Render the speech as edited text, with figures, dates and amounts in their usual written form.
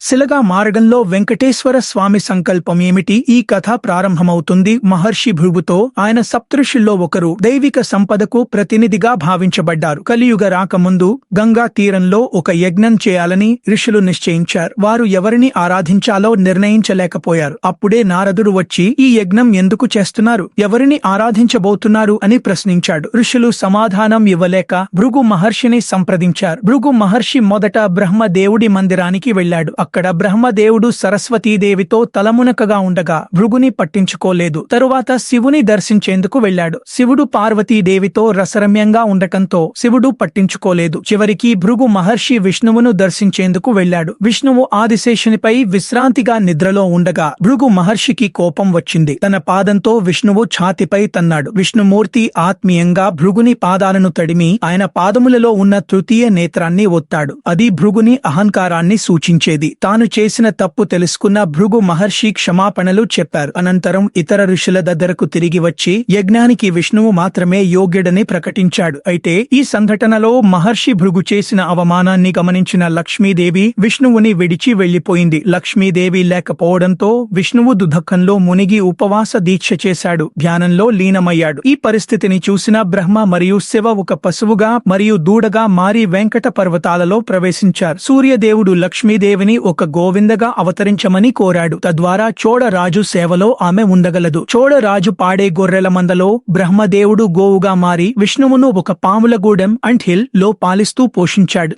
శిలగా మారడంలో వెంకటేశ్వర స్వామి సంకల్పం ఏమిటి? ఈ కథ ప్రారంభమవుతుంది మహర్షి భృగుతో. ఆయన సప్తఋషుల్లో ఒకరు. దైవిక సంపదకు ప్రతినిధిగా భావించబడ్డారు. కలియుగ రాకముందు గంగా తీరంలో ఒక యజ్ఞం చేయాలని ఋషులు నిశ్చయించారు. వారు ఎవరిని ఆరాధించాలో నిర్ణయించలేకపోయారు. అప్పుడే నారదుడు వచ్చి ఈ యజ్ఞం ఎందుకు చేస్తున్నారు, ఎవరిని ఆరాధించబోతున్నారు అని ప్రశ్నించాడు. ఋషులు సమాధానం ఇవ్వలేక భృగు మహర్షిని సంప్రదించారు. భృగు మహర్షి మొదట బ్రహ్మదేవుడి మందిరానికి వెళ్లాడు. అక్కడ బ్రహ్మదేవుడు సరస్వతీదేవితో తలమునకగా ఉండగా భృగుని పట్టించుకోలేదు. తరువాత శివుని దర్శించేందుకు వెళ్లాడు. శివుడు పార్వతీదేవితో రసరమ్యంగా ఉండటంతో శివుడు పట్టించుకోలేదు. చివరికి భృగు మహర్షి విష్ణువును దర్శించేందుకు వెళ్లాడు. విష్ణువు ఆదిశేషునిపై విశ్రాంతిగా నిద్రలో ఉండగా భృగు మహర్షికి కోపం వచ్చింది. తన పాదంతో విష్ణువు ఛాతిపై తన్నాడు. విష్ణుమూర్తి ఆత్మీయంగా భృగుని పాదాలను తడిమి ఆయన పాదములలో ఉన్న తృతీయ నేత్రాన్ని ఒత్తాడు. అది భృగుని అహంకారాన్ని సూచించేది. తాను చేసిన తప్పు తెలుసుకున్న భృగు మహర్షి క్షమాపణలు చెప్పారు. అనంతరం ఇతర ఋషుల దగ్గరకు తిరిగి వచ్చి యజ్ఞానికి విష్ణువు మాత్రమే యోగ్యుడని ప్రకటించాడు. అయితే ఈ సంఘటనలో మహర్షి భృగు చేసిన అవమానాన్ని గమనించిన లక్ష్మీదేవి విష్ణువుని విడిచి వెళ్లిపోయింది. లక్ష్మీదేవి లేకపోవడంతో విష్ణువు దుఃఖంలో మునిగి ఉపవాస దీక్ష చేశాడు. ధ్యానంలో లీనమయ్యాడు. ఈ పరిస్థితిని చూసిన బ్రహ్మ మరియు శివ ఒక పశువుగా మరియు దూడగా మారి వెంకట పర్వతాలలో ప్రవేశించారు. సూర్యదేవుడు లక్ష్మీదేవిని ఒక గోవిందగా అవతరించమని కోరాడు. తద్వారా చోళరాజు సేవలో ఆమె ఉండగలదు. చోళరాజు పాడే గొర్రెల మందలో బ్రహ్మదేవుడు గోవుగా మారి విష్ణువును ఒక పాములగూడెం అండ్ హిల్ లో పాలిస్తూ పోషించాడు.